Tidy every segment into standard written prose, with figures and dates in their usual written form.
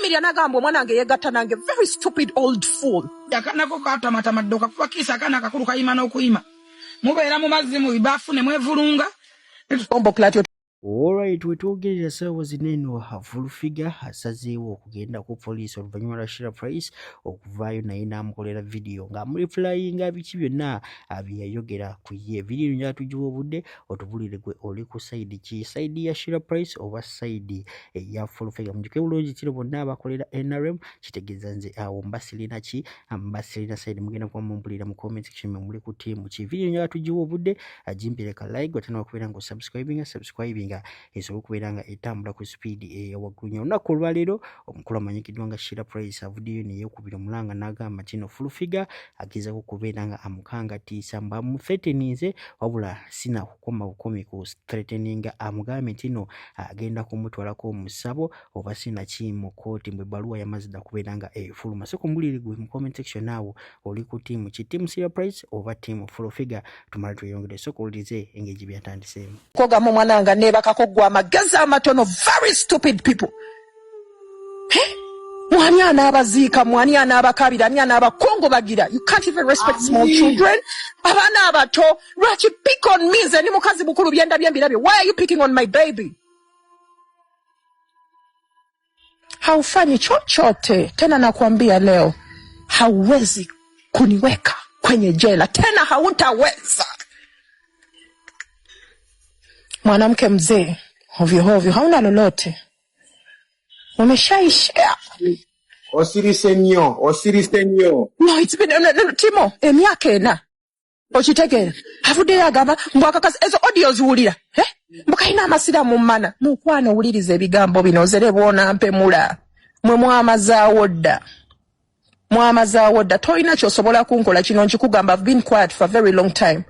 yayimirira n'agamba omwana wange yeegatta nange, very stupid old fool. Yakanako katamatamaddoka kuba kiisa akaana akakulu kayima n'okuyima. Mubeera mu mazzi mu bibaafu ne mwevulunga. Alright, we twogerera ssaawa zino eno Fulfigure asazeewo okugenda ku poliisi oluvannyuma lwa Sheilah Price okuvaayo naye n'amukolera vidiyo ng'amuliflyinga biki byonna bye yayogera ku ye. Vidiyo eno gyatugiwa obudde otubulire gwe oli ku sayidi ki, sayidi ya Sheilah Price oba sayidi eya Fulfigure. Mujjuke bulungi kiro bonna abakolera NRM kitegeeza nze awo mbasirina ki, mbasirina sayidi mugenda kuba mumpulira mu comment section muli ku ttiimu ki. Vidiyo eno gyatugiwa obudde agimpireka like otandika okubeera nga subscribing esobola okubeera nga etambula ku speed eyawaggulu nnyo. Olunaku olwaleero omukulu amanyikiddwa nga Sheilah Price vidiyo eno eyokubiri omulanga n'agamba kino Fulfigure agezaako okubeera nga amukangatiisa mbamufeteninze wabula sina kukoma bukomi ku threateninga amugambe nti no agenda kumutwalako omusabo oba sina ki mu kooti mbwe ebbaluwa yamaze dda kubeera nga efuluma. So kumbulire gwe mu comment section awo oli ku ttiimu ki, ttiimu Sheilah Price oba ttiimu Fulfigure? Tumale tweyongere so kuwulirize engeri gye byatandiseemu. Kogamu mwananga nebakako gwa amagezi amatono, very stupid people. Mwani anabaziika, mwani anabakabira, mwani anabakongobagira. You can't even respect small children. Abana abato, lwaki pick on me nze ndi mukazi mukulu byenda byembirabye. Why are you picking on my baby? Haufanyi chochote. Tena nakwambia leo, hauwezi kuniweka kwenye jela. Tena hautaweza. Mwanamke mzee, hovyo, hauna lolote. Umeshaishia. Osirise nnyo. No, it's been, no, Timo, emyaka ena. Okitegera. Avudde yagamba, mbwakakazi, ezo audio ziwulira. Mbukaina amasira mu mana. Mukwano wuliriza ebigambo bino, ozere bwona mpemula. Mwe mwamazaawo dda. Toyina ky'osobola kunkola kino nkikugamba. I've been quiet for a very long time.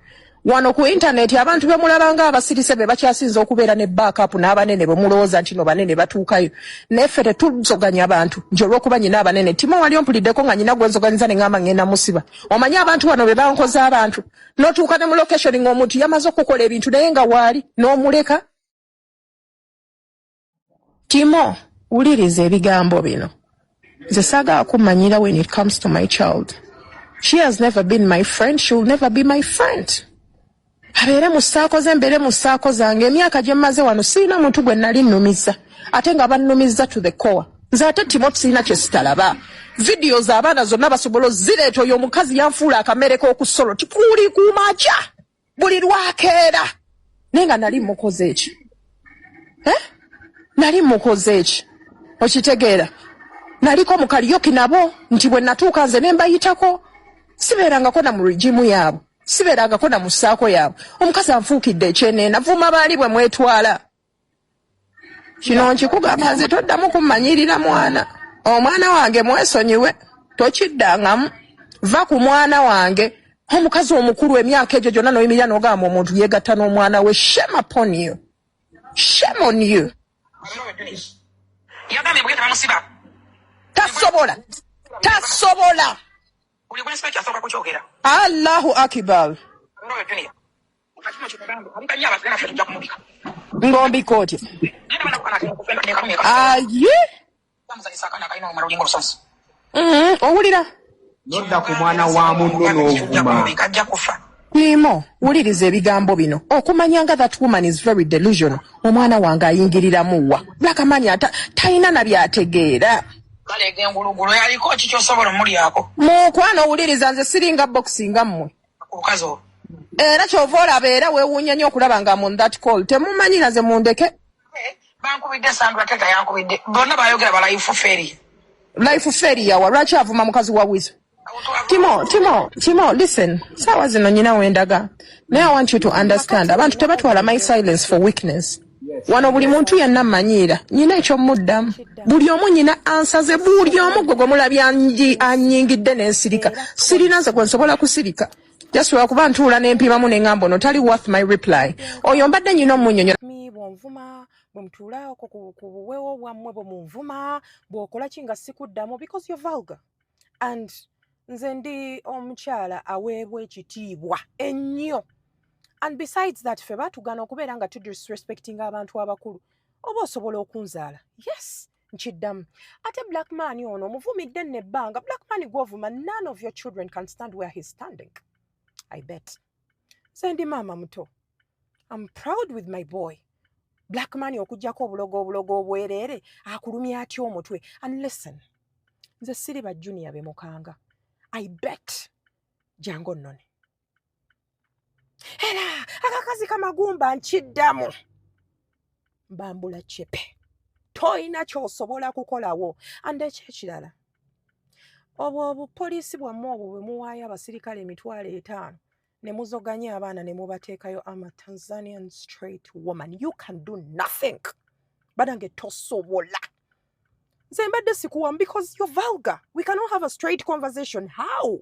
Wano ku internet abantu bemulabanga abasirise be bakyasinza okubeera ne backup n'abanene bemulowooza nti no banene batuukayo. Neffe tetuzoganya abantu nti olw'okuba nyina abanene. Timo wali ompuliddeko nga nyina gwenzoganyiza ne ngamba ngenda musiba. Omanyi abantu wano be bankoze abantu. N'otuuka ne mu location ng'omuntu yamaze okukola ebintu naye nga waali n'omuleka. Timo, wuliriza ebigambo bino. Nze saagala kumanyira when it comes to my child. She has never been my friend. She will never be my friend. Abeere mu ssaako ze, mbeere mu ssaako zange. Emyaka gye mmaze wano sirina muntu gwe nali nnumiza. Ate nga bannumizza to the core. Nze ate Timo sirina kye sitalaba. Vidiyo z'abaana zonna basobola ozireeta oyo omukazi yanfuula akamere k'okusolo. Tikuli kumakya. Buli lwakeera. Naye nga nali mukoze eki. Nali mukoze eki. Okitegeera. Naliko mu Karaoke nabo nti bwe natuuka nze ne mbayitako. Sibeerangako na mu regimu yaabo. Sibeerangako na mu ssaako yaabo. Omukazi anfuukidde ekyeneena. Vuma baali bwe mwetwala. Kino nkikugamba nze toddamu kummanyirira mwana. Omwana wange mwesonyiwe. Tokiddangamu. Va ku mwana wange. Omukazi omukulu emyaka egyo gyonna n'oyimirira n'ogamba omuntu yeegatta n'omwana we. Shame upon you. Shame on you. Tasobola. Allahu Akbar. Ngombi koti. Aye. Owulira? Nodda ku mwana wa munno n'ovuma. Timo, wuliriza ebigambo bino. Okumanyanga that woman is very delusional. Omwana wange ayingiriramu wa. Blakamanya tayina na byategeera. Balege ngulugulu yaliko kichosobola muri yako. Mukwano wuliriza nze siringa boxinga mmwe. Okukazo. Era kyova abeera weewuunya nnyo okulaba nga mu that call. Temumanyira nze mundeke. Bankubidde Sandra Teta yankubidde. Bonna bayogera ba life fairy. Life fairy yawa lwaki avuma mukazi wa Wizo. Timo, listen. Sawa zino nyina wendaga. Now I want you to understand. Abantu tebatwala my silence for weakness. Wano buli muntu yenna mmanyiira. Nyina ekyo muddamu. Buli omu nyina ansaze, buli omu gwe mulabye anyingidde n'ensirika. Sirina nze gwe nsobola kusirika. Just lwakuba ntuula n'empimamu ne ngamba ono tali worth my reply. Oyo mbadde nyina omunnyonnyola. Bw'onvuma bwe mutuula ku buweewo bwammwe bwe munvuma bw'okola ki nga sikuddamu because you're vulgar. And nze ndi omukyala aweebwa ekitiibwa ennyo. And besides that, ffe baatugana okubeera nga tudisrespecting abantu abakulu. Oba osobola okunzaala. Yes, Nchiddamu. Ate black man ono omuvumidde n'ebbanga. Black man gw'ovuma, none of your children can stand where he's standing. I bet. Sendi mama muto. I'm proud with my boy. Black man okujjako obulogo obwerere akulumya atya omutwe. And listen, nze siriba junior be mukanga. I bet jango none. Era akakazi kamagumba nchiddamu. Mbambula chepe. Toyina ky'osobola kukolawo. And ekyekirala. Obupoliisi bwammwe obwo bwe muwaayo abasirikale emitwalo 5 ne muzoganya abaana ne mubateekayo. I'm a Tanzanian straight woman. You can do nothing. Badange tosobola. Nze mbadde sikuwamu because you're vulgar. We cannot have a straight conversation. How?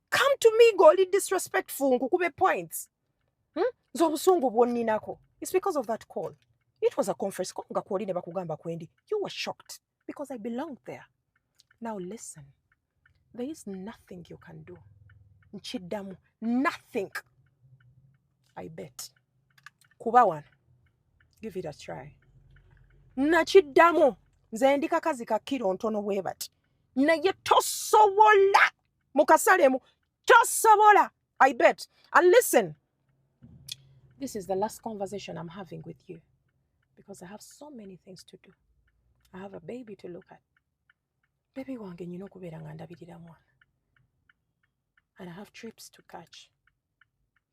Come to me goli disrespectful nkukube points. Nze obusungu bwonninako. It's because of that call. It was a conference call nga kwoli ne bakugamba kwendi. You were shocked because I belonged there. Now listen, there is nothing you can do. Nchiddamu, nothing. I bet. Kuba one, give it a try. Nachiddamu, nze ndi kakazi ka kiro ntono bwebati. Naye tosobola. Mukasalemu, tosobola. I bet. And listen, this is the last conversation I'm having with you because I have so many things to do. I have a baby to look at. Baby wange nyina okubeera nga ndabirira mwana. And I have trips to catch.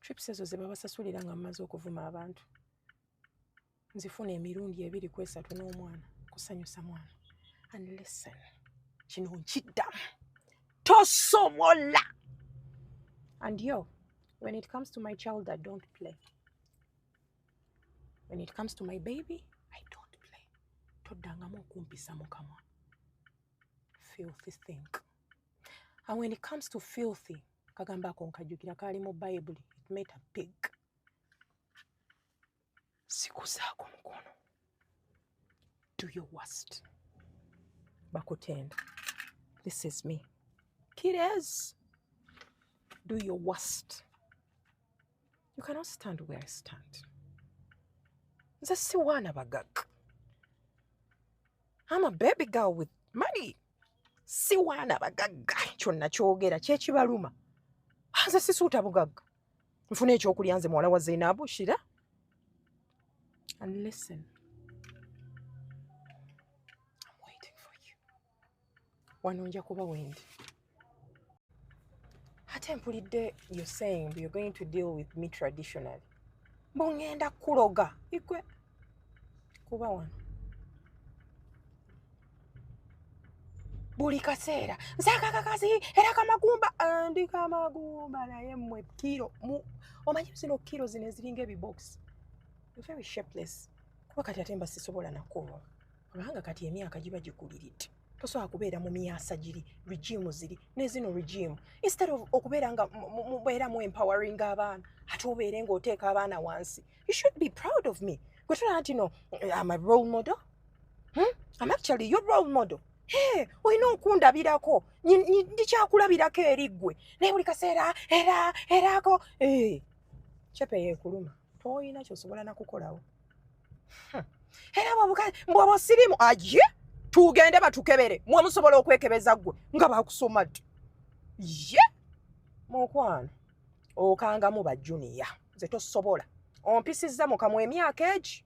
Trips ezo ze babasasulira nga mmaze okuvuma abantu. Nzifuna emirundi 2-3 n'omwana kusanyusa mwana. And listen, kino nkiddamu. Tosobola. And yo, when it comes to my child, I don't play. When it comes to my baby, I don't play. Toddangamu okumpisa mukama. Filthy thing. And when it comes to filthy, kagamba ako nkajukira kali mu Bible, it made a pig. Sikusaako mukono. Do your worst. Bakutenda. This is me. Kiddos. Do your worst. You cannot stand where I stand. Nze si wana bagagga. I'm a baby girl with money. Si wana bagagga kyonna kyogera kyekibaluma. Nze sisuuta bugagga. Nfuna ekyokulya nze muwala wa Zainabu shira. And listen, I'm waiting for you. Wano nja kuba wendi. Ate mpulidde you're saying you're going to deal with me traditionally. Mbongenda kuloga. Ikwe. Kuba wano. Buli kaseera nzaka kakazi era kamagumba andi kamagumba naye mmwe kiro omanyi zino kiro zine ziringa ebibox. You're very shapeless. Kuba kati atemba sisobola nakuwa kubanga kati emyaka giba gikuliridde tosobola kubeera mu myasa giri regime ziri ne zino regime instead of okubeera nga mubeera mu empowering abaana ate obeere ng'oteeka abaana wansi. You should be proud of me. Gwe tolaba nti no, I'm a role model. I'm actually your role model. Hey, olina okundabirako ndikyakulabirako eriggwe naye buli kaseera erako cepe yeekuluma toyina kyosobola nakukolawo. Era bw'oba sirimu aje tugende batukebere mwe musobola okwekebeza ggwe nga bakusoma ddi ye mukwano okangamu bajuniya nze tosobola ompisizza mukamwa emyaka egi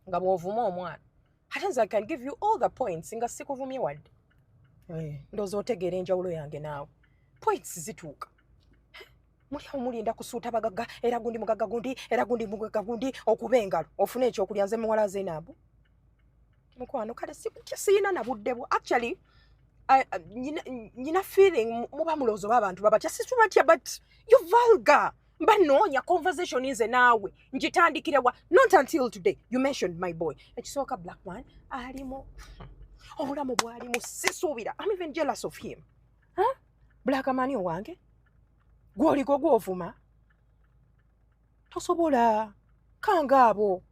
nga bw'ovuma omwana. I can give you all the points nga sikuvumye wadde. Ndowooza otegeera enjawulo yange naawe. Points zituuka. Mulinda kusuuta bagagga era gundi mugagga gundi era gundi mugagga gundi okuba engalo ofune ekyokulya nze muwala Zainabu. Mukwano kale siyina na budde bwo. Actually, nyina feeling muba mulowooza abantu babatya situbatya but you vulgar. Banoonya conversation nze naawe ngitandikirewa not until today. You mentioned my boy. Ekisooka black man alimu obulamu bwalimu sisuubira. I'm even jealous of him. Black man owange gwoliko gwovuma tosobola kanga abo.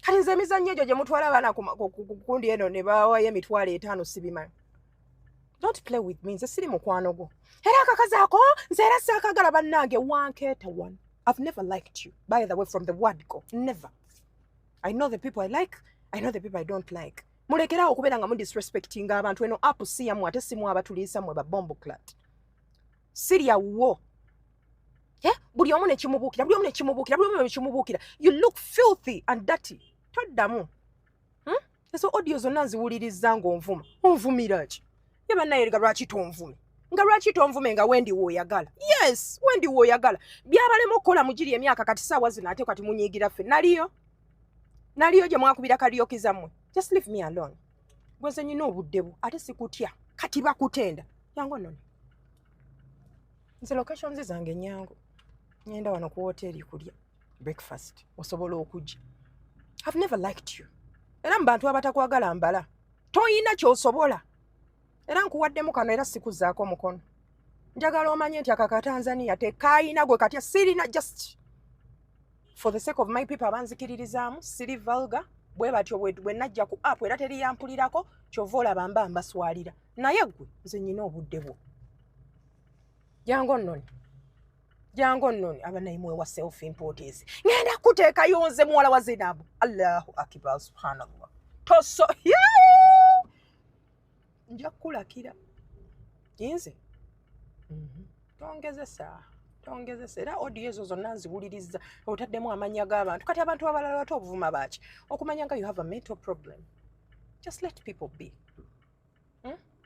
Kati nze emizannyo egyo gye mutwala abaana kukundi eno ne bawayo emitwalo 5 sibimanyi. Don't play with me. Nze siri mukwano gwo. Era akakazi ako nze era saakagala bannange wankeeta one. I've never liked you. By the way, from the word go. Never. I know the people I like I know the people I don't like. Mulekerawo okubeera nga mudisrespectinga abantu eno apu si yammwe ate si mwe abatuliisa mmwe babombo clat. Sirya wo. Buli omu ne kimubuukira. You look filthy and dirty. Toddamu. Ezo audio zonna nziwuliriza ng'onvuma. Onvumira ki? Ye bannaye lwaki tonvume? Nga lwaki tonvume nga wendi w'oyagala? Yes, wendi w'oyagala. Byabalema okukola mugiri emyaka kati saawa zino ate kati munyiigira ffe. Naliyo gye mwakubira karaoke zammwe. Just leave me alone. Gwenze nyina obudde bwo ate sikutya. Kati bakutenda. Yangu nno. Nze locations zange nyangu. Ngenda wano ku hoteli kulya breakfast. Osobola okujja. I've never liked you. Era mbantu abatakwagala mbala. Toyina ky'osobola. Era nkuwaddemu kano era sikuzaako mukono. Njagala omanye nti akaka Tanzania tekayina gwe katya sirina just for the sake of my people abanzikiririzaamu siri vulgar bwe batyo bwe najja ku app era teri yampulirako kyova olaba mbaswalira. Naye gwe nze nyina obudde bwo. Jango nnoni abanayimwe wa self importance. Ngenda kuteekayo nze muwala wa Zainabu. Allahu akbar subhanallah. Toso nja kulakira. Yinze. Tongezesa. Era audio ezo zonna nziwuliriza otaddemu amanya g'abantu. Kati abantu abalala bato obuvuma baaki. Okumanya nga you have a mental problem. Just let people be.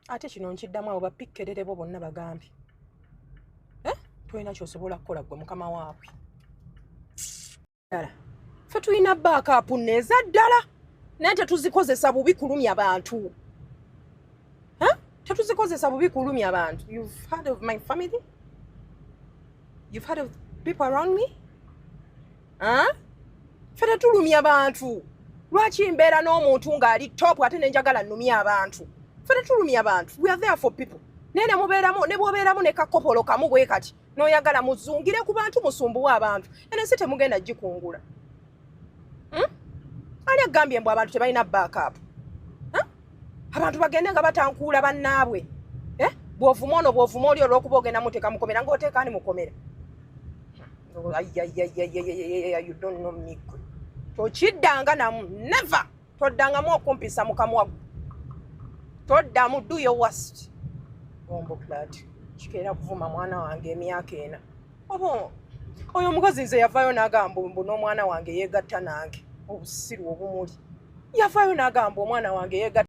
Ate kino nkiddamu abo bapikkerere bo bonna bagambi. Toyina ky'osobola kukola gwe mukama waabwe. Ddala. Ffe tulina backup neza ddala. Naye tetuzikozesa bubi kulumya abantu. Tetuzikozesa bubi kulumya abantu. You've heard of my family? You've heard of people around me? Ffe tetulumya abantu. Lwaki mbeera n'omuntu ng'ali top ate nenjagala nnumya abantu? Ffe tetulumya abantu. We are there for people. Naye ne bw'obeeramu ne kakopolo kamu bwe kati. N'oyagala muzungire ku bantu musumbuwe abantu. Ensi temugenda gikungula. Ani agambye mbu abantu tebalina backup? Abantu bagende nga batankuula bannaabwe. Bw'ovuma ono bw'ovuma oli olw'okuba ogenda muteeka mukomera ng'oteeka ani mukomera. You don't know me. Tokiddanga namu. Never. Toddangamu okumpisa mukamwa. Toddamu do your worst. Bombo clad. Kikeera kuvuma mwana wange emyaka ena. Oyo omukozi nze yavaayo n'agamba mbu n'omwana wange yeegatta nange. Obusiru obumuli. Yavaayo n'agamba omwana wange yeegatta